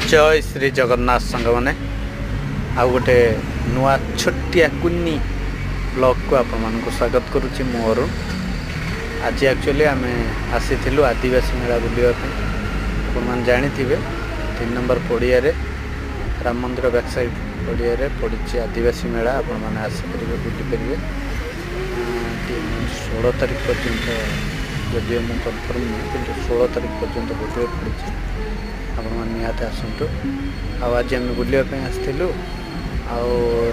जय श्री जगन्नाथ सांग मैंने आउ गोटे नुआ छोटिया कुन्नी ब्लॉग को आपण मानक स्वागत करुच्ची मु अरुण। आज एक्चुअली आम आसी आदिवासी मेला बुलवाई आप जानी 3 नंबर पड़िया राम मंदिर बैक साइड पड़िया पड़ी आदिवासी मेला आपण मैंने आसिपर बुलीपर 16 तारीख पर्यंत जदिव मुझे कन्फर्म नहीं कि 16 तारीख पर्यंत बुलवाई पड़ी आपण मैंने निहाते आसतु। आज आम बुलापी आसलु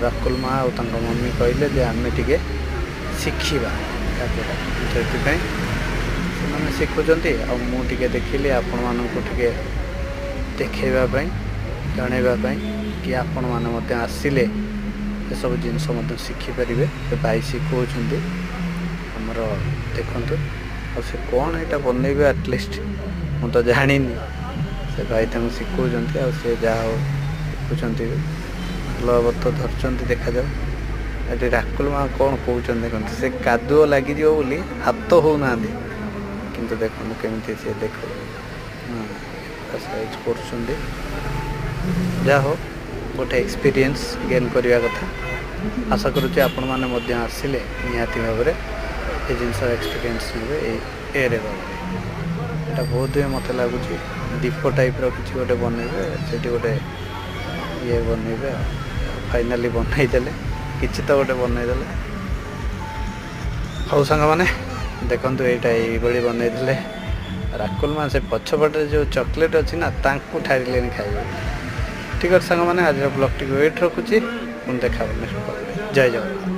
राकुल माँ और मम्मी कहले जे आम टे शिखा से शिखुंट मुझे देखिली आपण मानक टे देखापी जनवाई कि आपण मैंने आसिले ये सब जिनस शिखिपारे भाई शिखुंट आमर देखु और से कौन यहाँ बनइबे एटलिस्ट मु तो जानी से भाई तक शिखुंट से जहाँ शिखुंट भल तो धरचंत देखा जाओ ये राकुल माँ कौन कौन देखते से कादुओ लग बोली हाथ होना किंतु देखो केमी सी देख एक्सरसाइज कर जा हो गोटे एक्सपीरियंस गेन करने कथा आशा करुच्चे आपण मैंने आसिले निहाती भाव में ये जिनस एक्सपीरियंस ने एरे भाव यहाँ बहुत मत लगुच दीप टाइप कि गोटे बनइबे से गोटे ये बनइबे फाइनाली बनईदे कि तो गोटे बनईदे हौ सांग मैंने देखु यहाँ बनईदे राकुल माँ से पछपटे जो चॉकलेट अच्छी ना तांकु ठारिले खाइबे। ठीक है सांग मैंने आज ब्लॉग टी वेट रखुची देखा जय जगन्नाथ।